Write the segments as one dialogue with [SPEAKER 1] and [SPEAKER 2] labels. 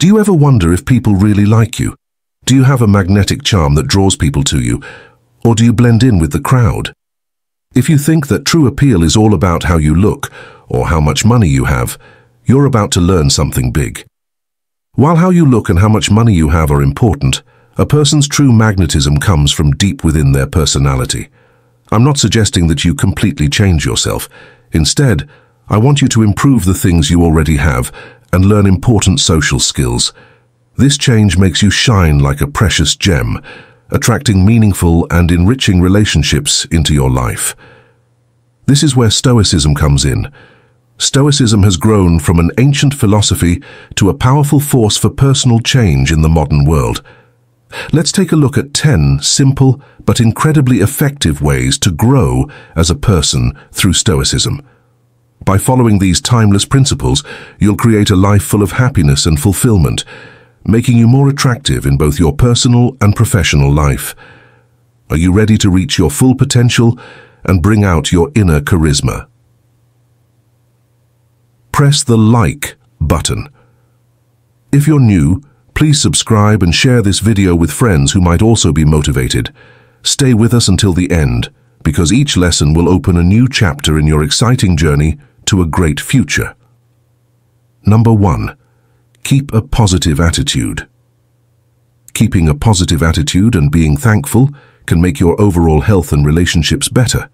[SPEAKER 1] Do you ever wonder if people really like you? Do you have a magnetic charm that draws people to you, or do you blend in with the crowd? If you think that true appeal is all about how you look or how much money you have, you're about to learn something big. While how you look and how much money you have are important, a person's true magnetism comes from deep within their personality. I'm not suggesting that you completely change yourself. Instead, I want you to improve the things you already have and learn important social skills. This change makes you shine like a precious gem, attracting meaningful and enriching relationships into your life. This is where Stoicism comes in. Stoicism has grown from an ancient philosophy to a powerful force for personal change in the modern world. Let's take a look at 10 simple but incredibly effective ways to grow as a person through Stoicism. By following these timeless principles, you'll create a life full of happiness and fulfillment, making you more attractive in both your personal and professional life. Are you ready to reach your full potential and bring out your inner charisma? Press the like button. If you're new, please subscribe and share this video with friends who might also be motivated. Stay with us until the end, because each lesson will open a new chapter in your exciting journey to a great future. Number 1. Keep a positive attitude. Keeping a positive attitude and being thankful can make your overall health and relationships better.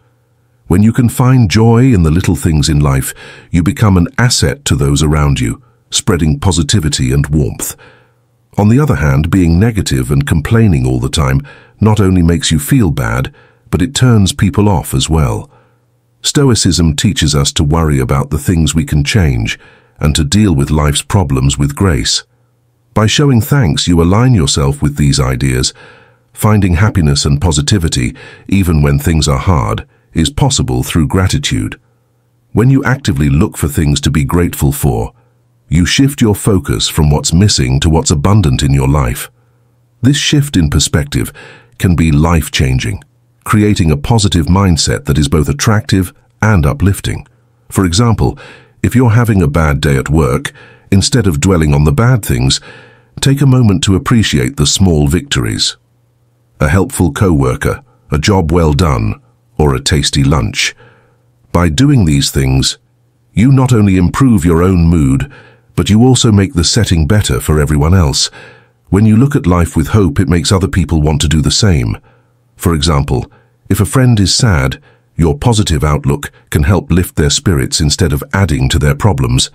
[SPEAKER 1] When you can find joy in the little things in life, you become an asset to those around you, spreading positivity and warmth. On the other hand, being negative and complaining all the time not only makes you feel bad, but it turns people off as well. Stoicism teaches us to worry about the things we can change and to deal with life's problems with grace. By showing thanks, you align yourself with these ideas. Finding happiness and positivity, even when things are hard, is possible through gratitude. When you actively look for things to be grateful for, you shift your focus from what's missing to what's abundant in your life. This shift in perspective can be life-changing, creating a positive mindset that is both attractive and uplifting. For example, if you're having a bad day at work, instead of dwelling on the bad things, take a moment to appreciate the small victories. A helpful coworker, a job well done, or a tasty lunch. By doing these things, you not only improve your own mood, but you also make the setting better for everyone else. When you look at life with hope, it makes other people want to do the same. For example, if a friend is sad, your positive outlook can help lift their spirits instead of adding to their problems.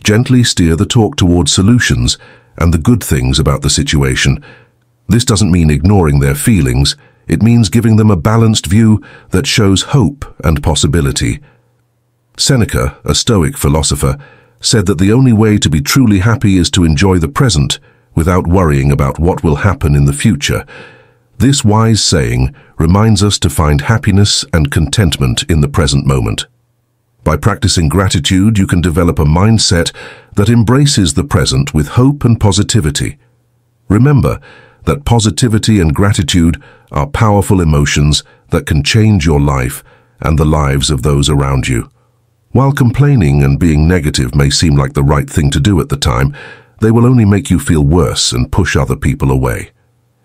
[SPEAKER 1] Gently steer the talk towards solutions and the good things about the situation. This doesn't mean ignoring their feelings. It means giving them a balanced view that shows hope and possibility. Seneca, a Stoic philosopher, said that the only way to be truly happy is to enjoy the present without worrying about what will happen in the future. This wise saying reminds us to find happiness and contentment in the present moment. By practicing gratitude, you can develop a mindset that embraces the present with hope and positivity. Remember that positivity and gratitude are powerful emotions that can change your life and the lives of those around you. While complaining and being negative may seem like the right thing to do at the time, they will only make you feel worse and push other people away.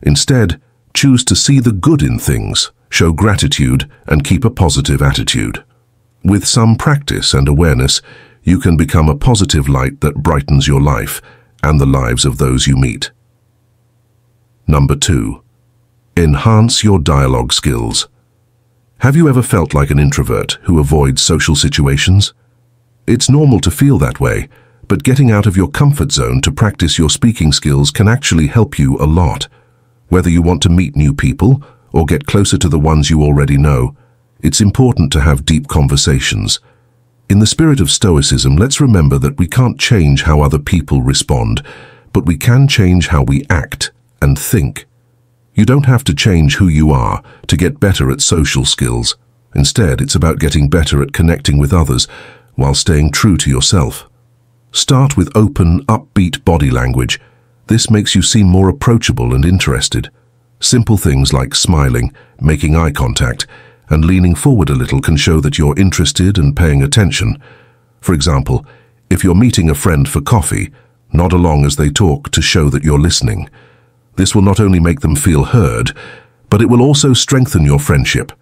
[SPEAKER 1] Instead, choose to see the good in things, show gratitude, and keep a positive attitude. With some practice and awareness, you can become a positive light that brightens your life and the lives of those you meet. Number 2. Enhance your dialogue skills. Have you ever felt like an introvert who avoids social situations? It's normal to feel that way, but getting out of your comfort zone to practice your speaking skills can actually help you a lot. Whether you want to meet new people or get closer to the ones you already know, it's important to have deep conversations. In the spirit of Stoicism, let's remember that we can't change how other people respond, but we can change how we act and think. You don't have to change who you are to get better at social skills. Instead, it's about getting better at connecting with others while staying true to yourself. Start with open, upbeat body language. This makes you seem more approachable and interested. Simple things like smiling, making eye contact, and leaning forward a little can show that you're interested and paying attention. For example, if you're meeting a friend for coffee, Nod along as they talk to show that you're listening. This will not only make them feel heard, but it will also strengthen your friendship.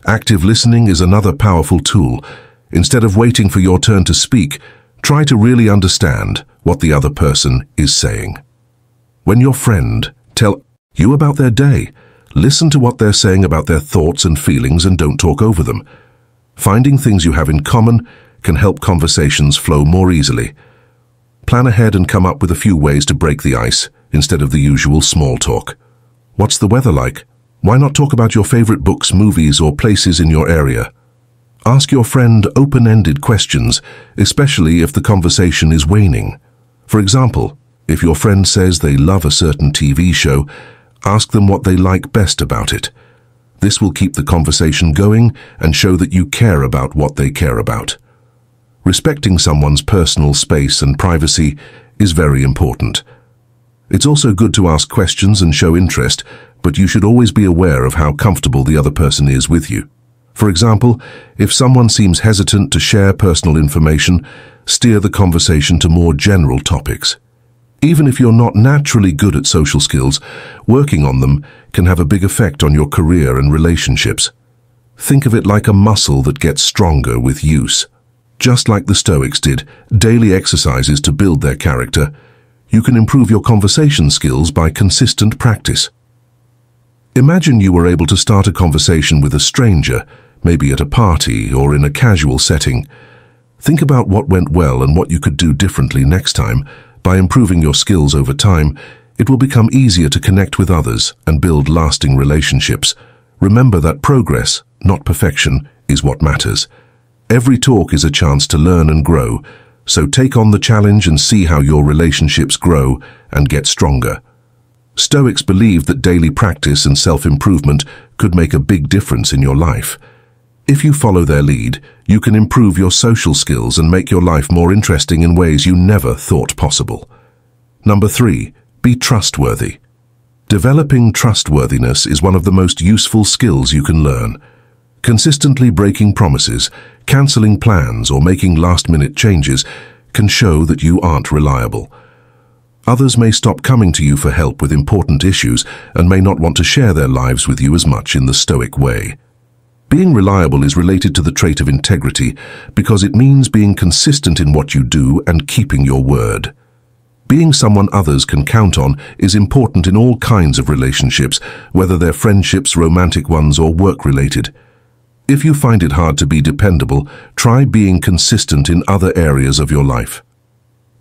[SPEAKER 1] Active listening is another powerful tool. Instead of waiting for your turn to speak, try to really understand what the other person is saying. When your friend tells you about their day, listen to what they're saying about their thoughts and feelings and don't talk over them. Finding things you have in common can help conversations flow more easily. Plan ahead and come up with a few ways to break the ice instead of the usual small talk. What's the weather like? Why not talk about your favorite books, movies, or places in your area? Ask your friend open-ended questions, especially if the conversation is waning. For example, if your friend says they love a certain TV show, ask them what they like best about it. This will keep the conversation going and show that you care about what they care about. Respecting someone's personal space and privacy is very important. It's also good to ask questions and show interest, but you should always be aware of how comfortable the other person is with you. For example, if someone seems hesitant to share personal information, steer the conversation to more general topics. Even if you're not naturally good at social skills, working on them can have a big effect on your career and relationships. Think of it like a muscle that gets stronger with use. Just like the Stoics did daily exercises to build their character, you can improve your conversation skills by consistent practice. Imagine you were able to start a conversation with a stranger, maybe at a party or in a casual setting. Think about what went well and what you could do differently next time. By improving your skills over time, it will become easier to connect with others and build lasting relationships. Remember that progress, not perfection, is what matters. Every talk is a chance to learn and grow, so take on the challenge and see how your relationships grow and get stronger. Stoics believe that daily practice and self-improvement could make a big difference in your life. If you follow their lead, you can improve your social skills and make your life more interesting in ways you never thought possible. Number 3, be trustworthy. Developing trustworthiness is one of the most useful skills you can learn. Consistently breaking promises, canceling plans, or making last-minute changes can show that you aren't reliable. Others may stop coming to you for help with important issues and may not want to share their lives with you as much in the Stoic way. Being reliable is related to the trait of integrity because it means being consistent in what you do and keeping your word. Being someone others can count on is important in all kinds of relationships, whether they're friendships, romantic ones, or work-related. If you find it hard to be dependable, try being consistent in other areas of your life.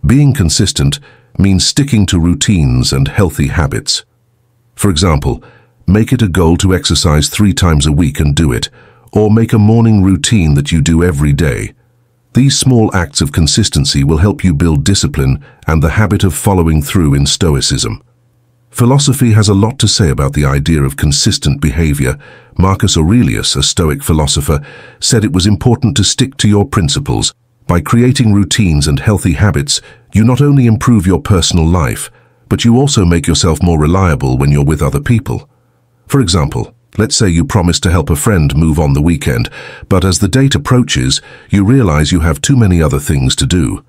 [SPEAKER 1] Being consistent means sticking to routines and healthy habits. For example, make it a goal to exercise 3 times a week and do it, or make a morning routine that you do every day. These small acts of consistency will help you build discipline and the habit of following through in Stoicism. Philosophy has a lot to say about the idea of consistent behavior. Marcus Aurelius, a Stoic philosopher, said it was important to stick to your principles. By creating routines and healthy habits, you not only improve your personal life, but you also make yourself more reliable when you're with other people. For example, let's say you promise to help a friend move on the weekend, but as the date approaches, you realize you have too many other things to do.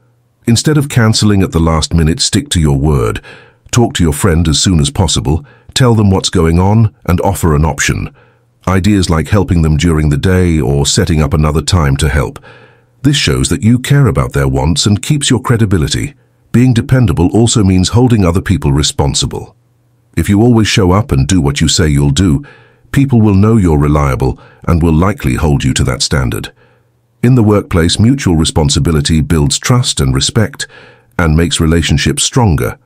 [SPEAKER 1] Instead of canceling at the last minute, stick to your word. Talk to your friend as soon as possible, tell them what's going on, and offer an option. Ideas like helping them during the day or setting up another time to help. This shows that you care about their wants and keeps your credibility. Being dependable also means holding other people responsible. If you always show up and do what you say you'll do, people will know you're reliable and will likely hold you to that standard. In the workplace, mutual responsibility builds trust and respect and makes relationships stronger.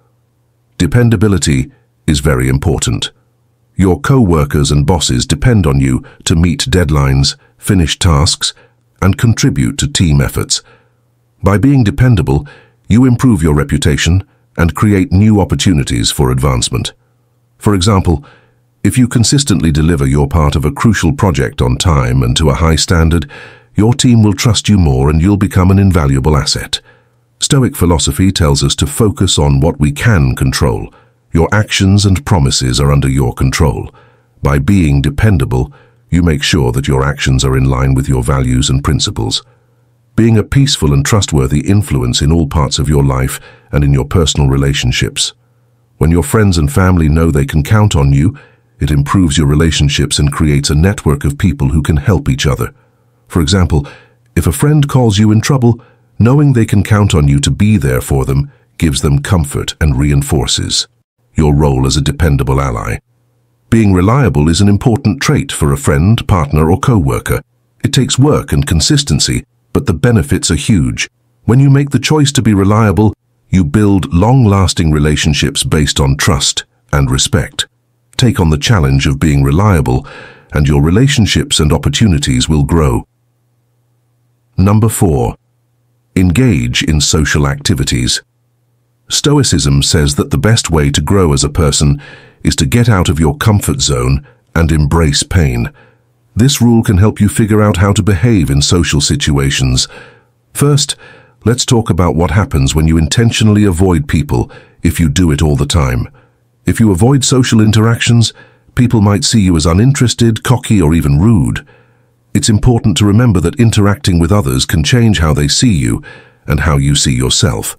[SPEAKER 1] Dependability is very important. Your co-workers and bosses depend on you to meet deadlines, finish tasks, and contribute to team efforts. By being dependable, you improve your reputation and create new opportunities for advancement. For example, if you consistently deliver your part of a crucial project on time and to a high standard, your team will trust you more and you'll become an invaluable asset. Stoic philosophy tells us to focus on what we can control. Your actions and promises are under your control. By being dependable, you make sure that your actions are in line with your values and principles. being a peaceful and trustworthy influence in all parts of your life and in your personal relationships. When your friends and family know they can count on you, it improves your relationships and creates a network of people who can help each other. For example, if a friend calls you in trouble, knowing they can count on you to be there for them gives them comfort and reinforces your role as a dependable ally. Being reliable is an important trait for a friend, partner, or co-worker. It takes work and consistency, but the benefits are huge. When you make the choice to be reliable, you build long-lasting relationships based on trust and respect. Take on the challenge of being reliable, and your relationships and opportunities will grow. Number 4. Engage in social activities. Stoicism says that the best way to grow as a person is to get out of your comfort zone and embrace pain. This rule can help you figure out how to behave in social situations. First, let's talk about what happens when you intentionally avoid people if you do it all the time. If you avoid social interactions, people might see you as uninterested, cocky, or even rude. It's important to remember that interacting with others can change how they see you and how you see yourself.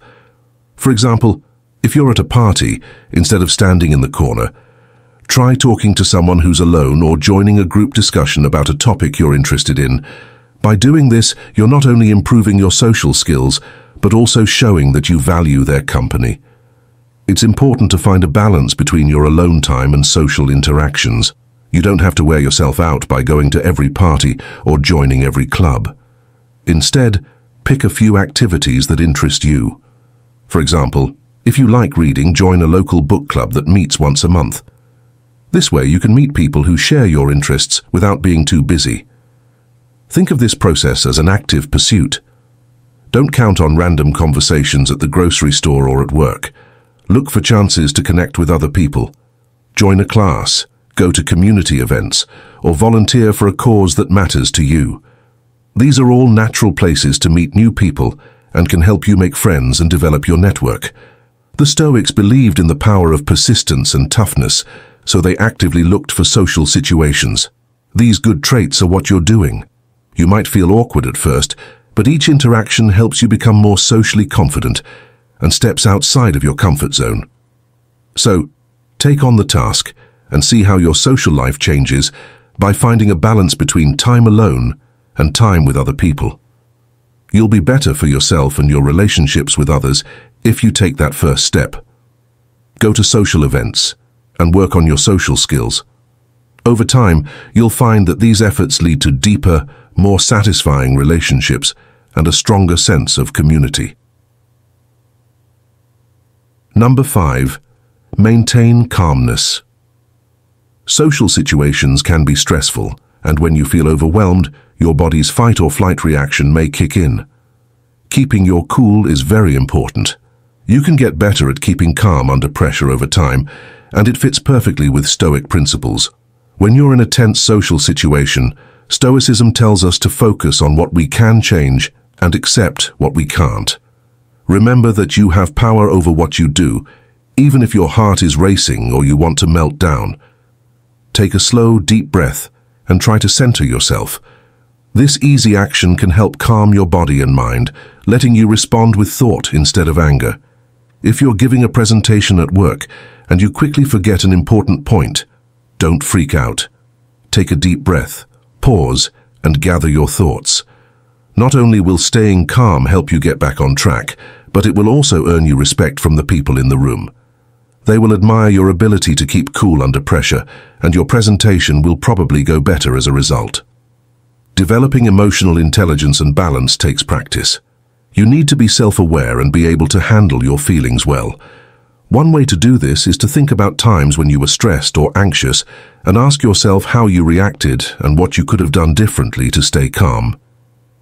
[SPEAKER 1] For example, if you're at a party, instead of standing in the corner, try talking to someone who's alone or joining a group discussion about a topic you're interested in. By doing this, you're not only improving your social skills, but also showing that you value their company. It's important to find a balance between your alone time and social interactions. You don't have to wear yourself out by going to every party or joining every club. Instead, pick a few activities that interest you. For example, if you like reading, join a local book club that meets once a month. This way you can meet people who share your interests without being too busy. Think of this process as an active pursuit. Don't count on random conversations at the grocery store or at work. Look for chances to connect with other people. Join a class, go to community events, or volunteer for a cause that matters to you. These are all natural places to meet new people and can help you make friends and develop your network. The Stoics believed in the power of persistence and toughness, so they actively looked for social situations. These good traits are what you're doing. You might feel awkward at first, but each interaction helps you become more socially confident and steps outside of your comfort zone. So, take on the task and see how your social life changes by finding a balance between time alone and time with other people. You'll be better for yourself and your relationships with others if you take that first step. Go to social events and work on your social skills. Over time, you'll find that these efforts lead to deeper, more satisfying relationships and a stronger sense of community. Number 5. Maintain calmness. Social situations can be stressful, and when you feel overwhelmed, your body's fight or flight reaction may kick in. Keeping your cool is very important. You can get better at keeping calm under pressure over time, and it fits perfectly with Stoic principles. When you're in a tense social situation, Stoicism tells us to focus on what we can change and accept what we can't. Remember that you have power over what you do, even if your heart is racing or you want to melt down. Take a slow, deep breath and try to center yourself. This easy action can help calm your body and mind, letting you respond with thought instead of anger. If you're giving a presentation at work and you quickly forget an important point, don't freak out. Take a deep breath, pause, and gather your thoughts. Not only will staying calm help you get back on track, but it will also earn you respect from the people in the room. They will admire your ability to keep cool under pressure, and your presentation will probably go better as a result. Developing emotional intelligence and balance takes practice. You need to be self-aware and be able to handle your feelings well. One way to do this is to think about times when you were stressed or anxious and ask yourself how you reacted and what you could have done differently to stay calm.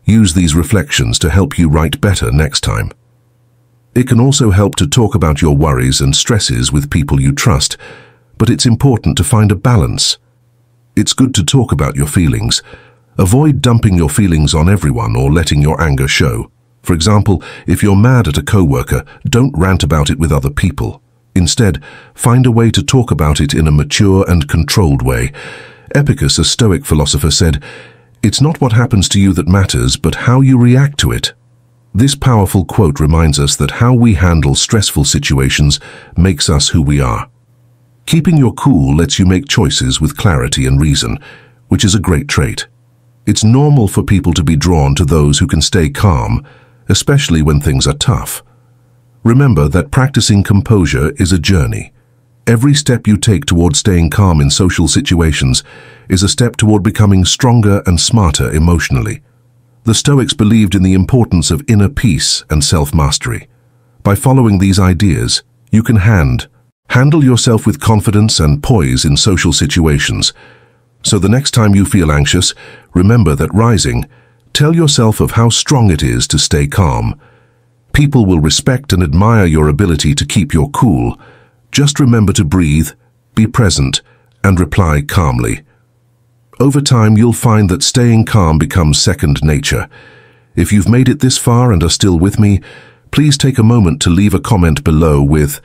[SPEAKER 1] Use these reflections to help you write better next time. It can also help to talk about your worries and stresses with people you trust, but it's important to find a balance. It's good to talk about your feelings. Avoid dumping your feelings on everyone or letting your anger show. For example, if you're mad at a coworker, don't rant about it with other people. Instead, find a way to talk about it in a mature and controlled way. Epicus, a Stoic philosopher, said, It's not what happens to you that matters, but how you react to it. This powerful quote reminds us that how we handle stressful situations makes us who we are. Keeping your cool lets you make choices with clarity and reason, which is a great trait. It's normal for people to be drawn to those who can stay calm, especially when things are tough. Remember that practicing composure is a journey. Every step you take toward staying calm in social situations is a step toward becoming stronger and smarter emotionally. The Stoics believed in the importance of inner peace and self-mastery. By following these ideas, you can handle yourself with confidence and poise in social situations. So the next time you feel anxious, remember that tell yourself of how strong it is to stay calm. People will respect and admire your ability to keep your cool. Just remember to breathe, be present, and reply calmly. Over time, you'll find that staying calm becomes second nature. If you've made it this far and are still with me, please take a moment to leave a comment below with,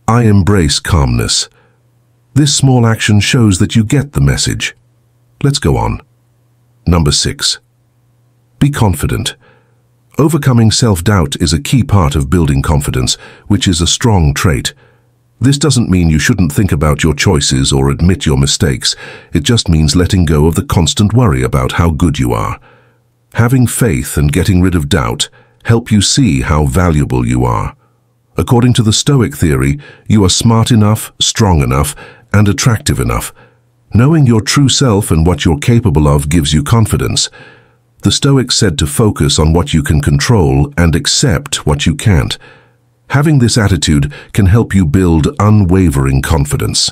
[SPEAKER 1] "I embrace calmness." This small action shows that you get the message. Let's go on. Number 6. Be confident. Overcoming self-doubt is a key part of building confidence, which is a strong trait. This doesn't mean you shouldn't think about your choices or admit your mistakes. It just means letting go of the constant worry about how good you are. Having faith and getting rid of doubt help you see how valuable you are. According to the Stoic theory, you are smart enough, strong enough, and attractive enough. Knowing your true self and what you're capable of gives you confidence. The Stoics said to focus on what you can control and accept what you can't. Having this attitude can help you build unwavering confidence.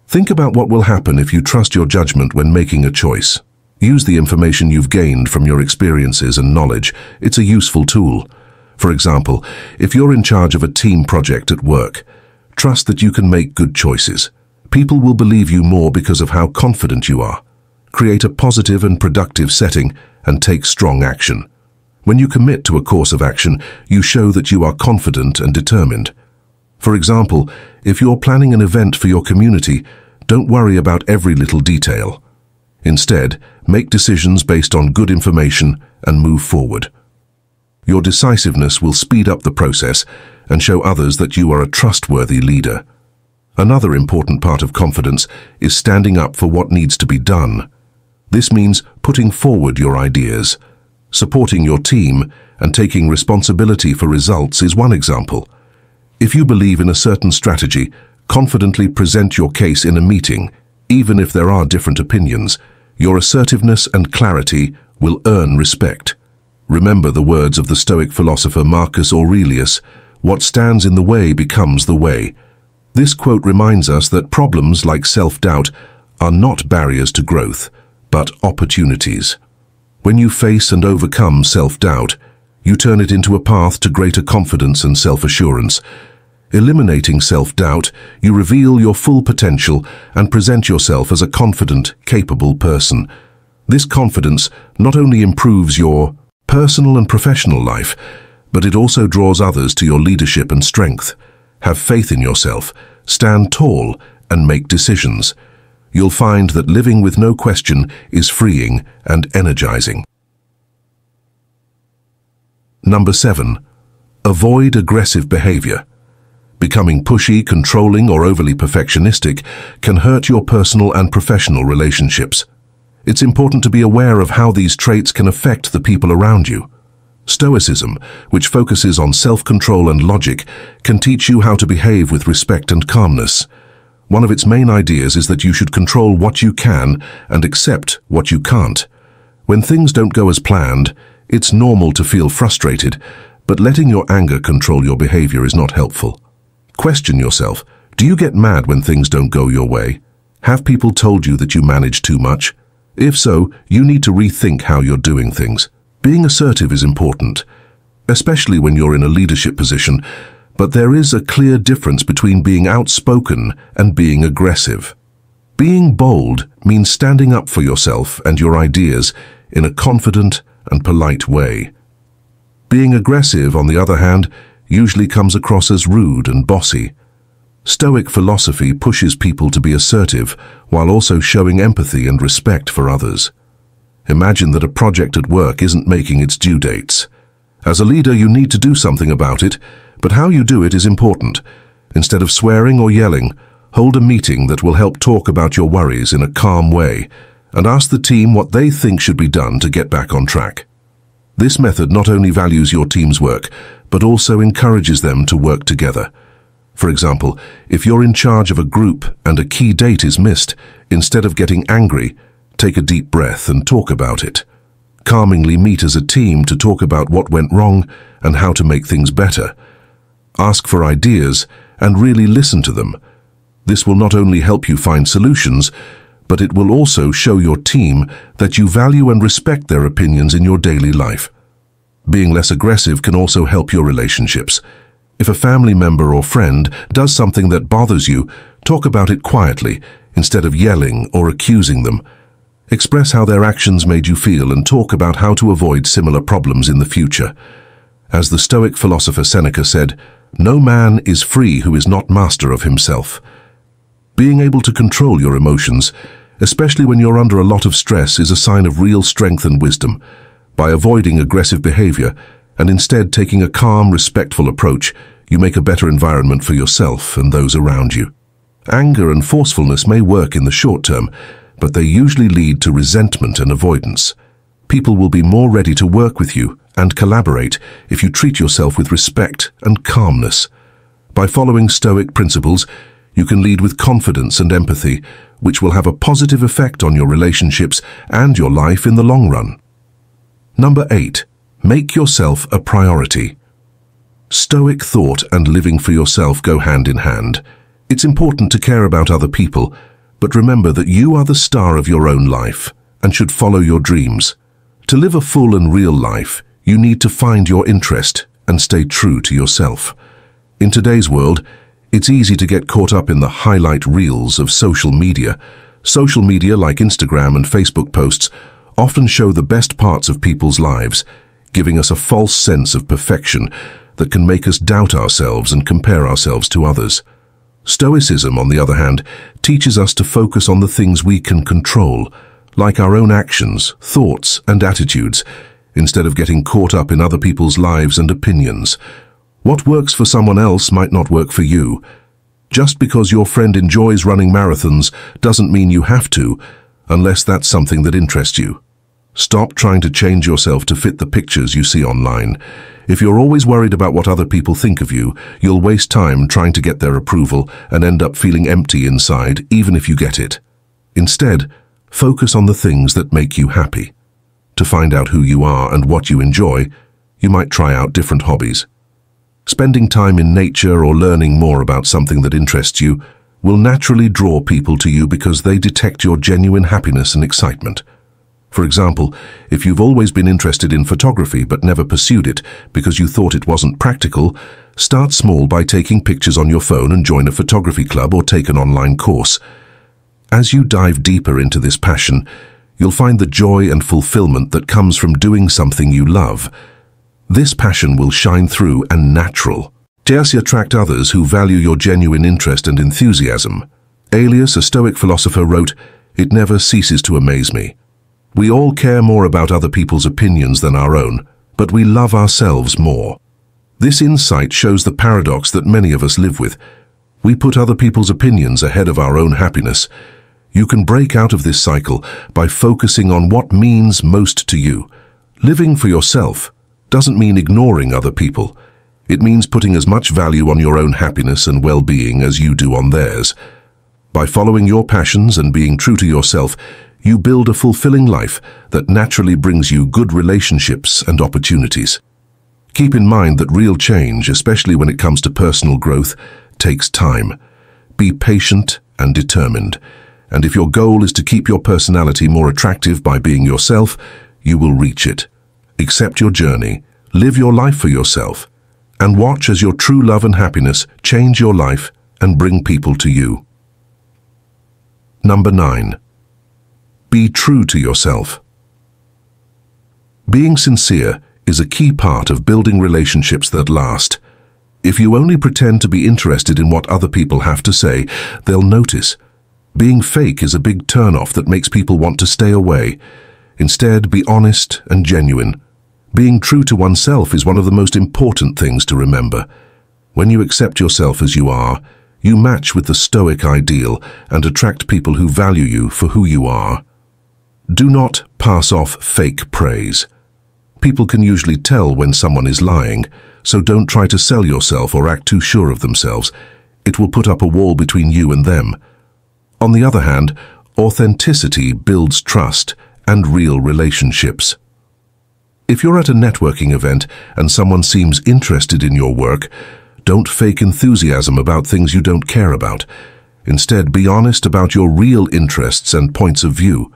[SPEAKER 1] Think about what will happen if you trust your judgment when making a choice. Use the information you've gained from your experiences and knowledge. It's a useful tool. For example, if you're in charge of a team project at work, trust that you can make good choices. People will believe you more because of how confident you are. Create a positive and productive setting and take strong action. When you commit to a course of action, you show that you are confident and determined. For example, if you're planning an event for your community, don't worry about every little detail. Instead, make decisions based on good information and move forward. Your decisiveness will speed up the process and show others that you are a trustworthy leader. Another important part of confidence is standing up for what needs to be done. This means putting forward your ideas. Supporting your team and taking responsibility for results is one example. If you believe in a certain strategy, confidently present your case in a meeting, even if there are different opinions. Your assertiveness and clarity will earn respect. Remember the words of the Stoic philosopher Marcus Aurelius, "What stands in the way becomes the way." This quote reminds us that problems like self-doubt are not barriers to growth, but opportunities. When you face and overcome self-doubt, you turn it into a path to greater confidence and self-assurance. Eliminating self-doubt, you reveal your full potential and present yourself as a confident, capable person. This confidence not only improves your personal and professional life, but it also draws others to your leadership and strength. Have faith in yourself, stand tall, and make decisions. You'll find that living with no question is freeing and energizing. Number 7. Avoid aggressive behavior. Becoming pushy, controlling, or overly perfectionistic can hurt your personal and professional relationships. It's important to be aware of how these traits can affect the people around you. Stoicism, which focuses on self-control and logic, can teach you how to behave with respect and calmness. One of its main ideas is that you should control what you can and accept what you can't. When things don't go as planned, it's normal to feel frustrated, but letting your anger control your behavior is not helpful. Question yourself, do you get mad when things don't go your way? Have people told you that you manage too much? If so, you need to rethink how you're doing things. Being assertive is important, especially when you're in a leadership position, but there is a clear difference between being outspoken and being aggressive. Being bold means standing up for yourself and your ideas in a confident and polite way. Being aggressive, on the other hand, usually comes across as rude and bossy. Stoic philosophy pushes people to be assertive while also showing empathy and respect for others. Imagine that a project at work isn't making its due dates. As a leader, you need to do something about it, but how you do it is important. Instead of swearing or yelling, hold a meeting that will help talk about your worries in a calm way, and ask the team what they think should be done to get back on track. This method not only values your team's work, but also encourages them to work together. For example, if you're in charge of a group and a key date is missed, instead of getting angry, take a deep breath and talk about it. Calmingly meet as a team to talk about what went wrong and how to make things better. Ask for ideas and really listen to them. This will not only help you find solutions, but it will also show your team that you value and respect their opinions in your daily life. Being less aggressive can also help your relationships. If a family member or friend does something that bothers you, talk about it quietly instead of yelling or accusing them. Express how their actions made you feel and talk about how to avoid similar problems in the future. As the Stoic philosopher Seneca said, "No man is free who is not master of himself." Being able to control your emotions, especially when you're under a lot of stress, is a sign of real strength and wisdom. By avoiding aggressive behavior and instead taking a calm, respectful approach, you make a better environment for yourself and those around you. Anger and forcefulness may work in the short term, but they usually lead to resentment and avoidance. People will be more ready to work with you and collaborate if you treat yourself with respect and calmness. By following Stoic principles, you can lead with confidence and empathy, which will have a positive effect on your relationships and your life in the long run. Number 8. Make yourself a priority. Stoic thought and living for yourself go hand in hand. It's important to care about other people, but remember that you are the star of your own life and should follow your dreams. To live a full and real life, you need to find your interest and stay true to yourself. In today's world, it's easy to get caught up in the highlight reels of social media. Social media like Instagram and Facebook posts often show the best parts of people's lives, giving us a false sense of perfection that can make us doubt ourselves and compare ourselves to others. Stoicism, on the other hand, teaches us to focus on the things we can control, like our own actions, thoughts, and attitudes, instead of getting caught up in other people's lives and opinions. What works for someone else might not work for you. Just because your friend enjoys running marathons doesn't mean you have to, unless that's something that interests you. Stop trying to change yourself to fit the pictures you see online. If you're always worried about what other people think of you, you'll waste time trying to get their approval and end up feeling empty inside, even if you get it. Instead, focus on the things that make you happy. To find out who you are and what you enjoy, you might try out different hobbies. Spending time in nature or learning more about something that interests you will naturally draw people to you because they detect your genuine happiness and excitement. For example, if you've always been interested in photography but never pursued it because you thought it wasn't practical, start small by taking pictures on your phone and join a photography club or take an online course. As you dive deeper into this passion, you'll find the joy and fulfillment that comes from doing something you love. This passion will shine through and natural. Dare attract others who value your genuine interest and enthusiasm. Aelius, a Stoic philosopher, wrote, "It never ceases to amaze me. We all care more about other people's opinions than our own, but we love ourselves more." This insight shows the paradox that many of us live with. We put other people's opinions ahead of our own happiness. You can break out of this cycle by focusing on what means most to you. Living for yourself doesn't mean ignoring other people. It means putting as much value on your own happiness and well-being as you do on theirs. By following your passions and being true to yourself, you build a fulfilling life that naturally brings you good relationships and opportunities. Keep in mind that real change, especially when it comes to personal growth, takes time. Be patient and determined. And if your goal is to keep your personality more attractive by being yourself, you will reach it. Accept your journey, live your life for yourself, and watch as your true love and happiness change your life and bring people to you. Number 9. Be true to yourself. Being sincere is a key part of building relationships that last. If you only pretend to be interested in what other people have to say, they'll notice. Being fake is a big turn-off that makes people want to stay away. Instead, be honest and genuine. Being true to oneself is one of the most important things to remember. When you accept yourself as you are, you match with the Stoic ideal and attract people who value you for who you are. Do not pass off fake praise. People can usually tell when someone is lying, so don't try to sell yourself or act too sure of themselves. It will put up a wall between you and them. On the other hand, authenticity builds trust and real relationships. If you're at a networking event and someone seems interested in your work, don't fake enthusiasm about things you don't care about. Instead, be honest about your real interests and points of view.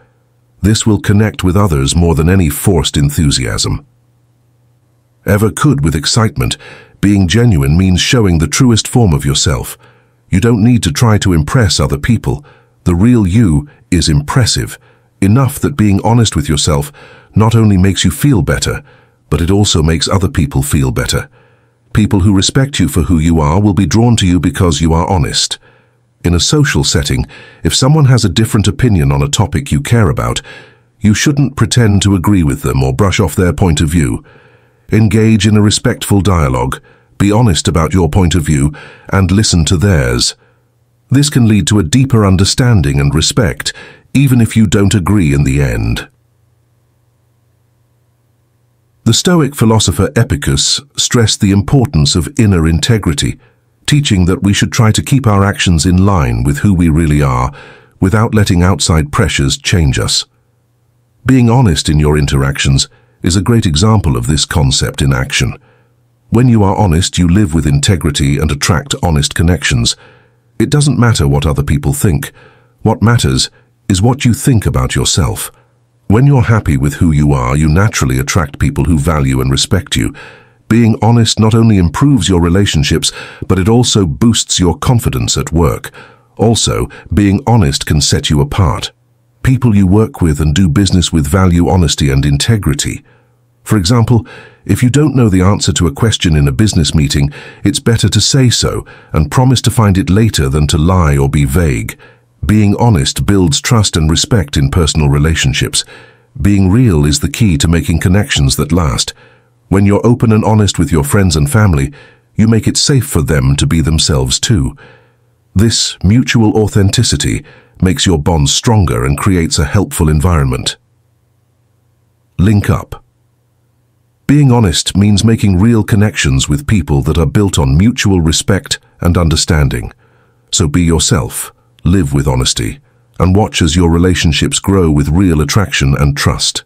[SPEAKER 1] This will connect with others more than any forced enthusiasm. Ever could with excitement, being genuine means showing the truest form of yourself. You don't need to try to impress other people. The real you is impressive, enough that being honest with yourself not only makes you feel better, but it also makes other people feel better. People who respect you for who you are will be drawn to you because you are honest. In a social setting, if someone has a different opinion on a topic you care about, you shouldn't pretend to agree with them or brush off their point of view. Engage in a respectful dialogue, be honest about your point of view, and listen to theirs. This can lead to a deeper understanding and respect, even if you don't agree in the end. The Stoic philosopher Epicurus stressed the importance of inner integrity, teaching that we should try to keep our actions in line with who we really are, without letting outside pressures change us. Being honest in your interactions is a great example of this concept in action. When you are honest, you live with integrity and attract honest connections. It doesn't matter what other people think. What matters is what you think about yourself. When you're happy with who you are, you naturally attract people who value and respect you. Being honest not only improves your relationships, but it also boosts your confidence at work. Also, being honest can set you apart. People you work with and do business with value honesty and integrity. For example, if you don't know the answer to a question in a business meeting, it's better to say so and promise to find it later than to lie or be vague. Being honest builds trust and respect in personal relationships. Being real is the key to making connections that last. When you're open and honest with your friends and family, you make it safe for them to be themselves too. This mutual authenticity makes your bonds stronger and creates a helpful environment. Link up. Being honest means making real connections with people that are built on mutual respect and understanding. So be yourself, live with honesty, and watch as your relationships grow with real attraction and trust.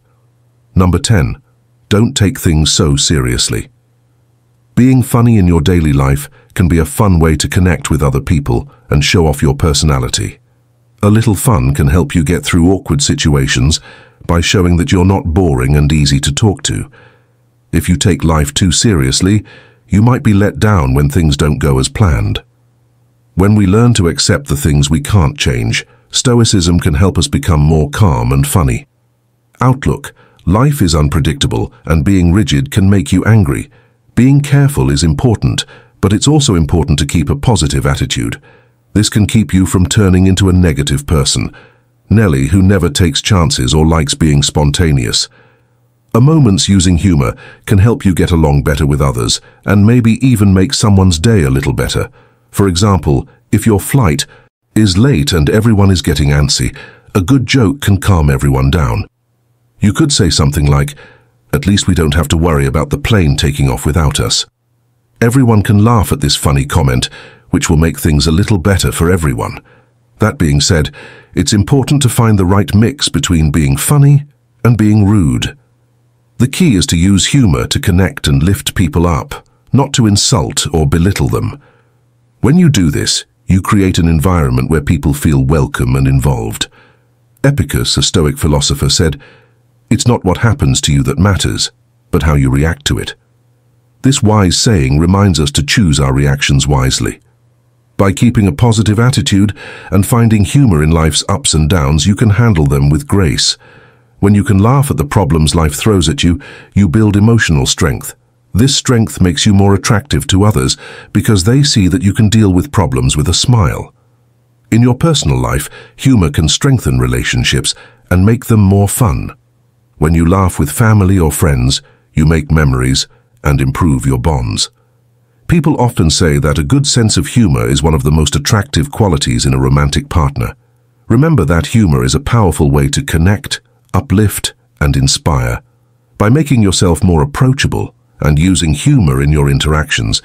[SPEAKER 1] Number 10. Don't take things so seriously. Being funny in your daily life can be a fun way to connect with other people and show off your personality. A little fun can help you get through awkward situations by showing that you're not boring and easy to talk to. If you take life too seriously, you might be let down when things don't go as planned. When we learn to accept the things we can't change, Stoicism can help us become more calm and funny. Outlook. Life is unpredictable, and being rigid can make you angry. Being careful is important, but it's also important to keep a positive attitude. This can keep you from turning into a negative person. Nelly, who never takes chances or likes being spontaneous. A moment's using humor can help you get along better with others, and maybe even make someone's day a little better. For example, if your flight is late and everyone is getting antsy, a good joke can calm everyone down. You could say something like, "At least we don't have to worry about the plane taking off without us." Everyone can laugh at this funny comment, which will make things a little better for everyone. That being said, it's important to find the right mix between being funny and being rude. The key is to use humor to connect and lift people up, not to insult or belittle them. When you do this, you create an environment where people feel welcome and involved. Epicurus, a Stoic philosopher, said, "It's not what happens to you that matters, but how you react to it." This wise saying reminds us to choose our reactions wisely. By keeping a positive attitude and finding humor in life's ups and downs, you can handle them with grace. When you can laugh at the problems life throws at you, you build emotional strength. This strength makes you more attractive to others because they see that you can deal with problems with a smile. In your personal life, humor can strengthen relationships and make them more fun. When you laugh with family or friends, you make memories and improve your bonds. People often say that a good sense of humor is one of the most attractive qualities in a romantic partner. Remember that humor is a powerful way to connect, uplift, and inspire. By making yourself more approachable and using humor in your interactions,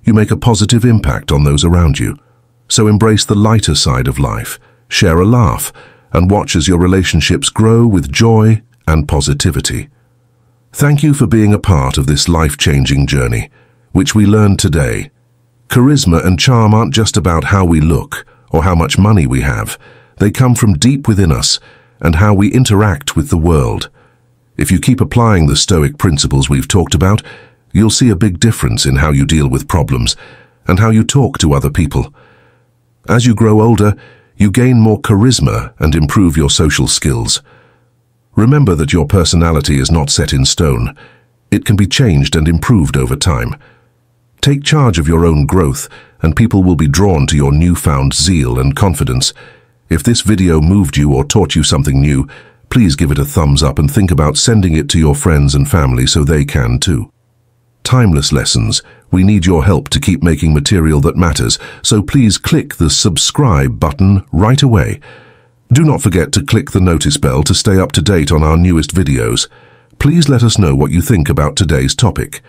[SPEAKER 1] you make a positive impact on those around you. So embrace the lighter side of life, share a laugh, and watch as your relationships grow with joy and positivity. Thank you for being a part of this life-changing journey, which we learned today. Charisma and charm aren't just about how we look or how much money we have. They come from deep within us and how we interact with the world. If you keep applying the Stoic principles we've talked about, you'll see a big difference in how you deal with problems and how you talk to other people. As you grow older, you gain more charisma and improve your social skills. Remember that your personality is not set in stone. It can be changed and improved over time. Take charge of your own growth, and people will be drawn to your newfound zeal and confidence. If this video moved you or taught you something new, please give it a thumbs up and think about sending it to your friends and family so they can too. Timeless lessons. We need your help to keep making material that matters, so please click the subscribe button right away. Do not forget to click the notice bell to stay up to date on our newest videos. Please let us know what you think about today's topic.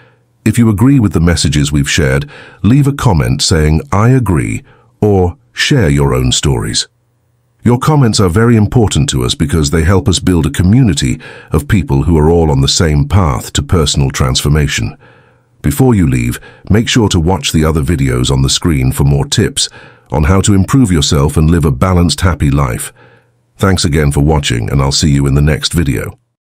[SPEAKER 1] If you agree with the messages we've shared, leave a comment saying, "I agree," or share your own stories. Your comments are very important to us because they help us build a community of people who are all on the same path to personal transformation. Before you leave, make sure to watch the other videos on the screen for more tips on how to improve yourself and live a balanced, happy life. Thanks again for watching, and I'll see you in the next video.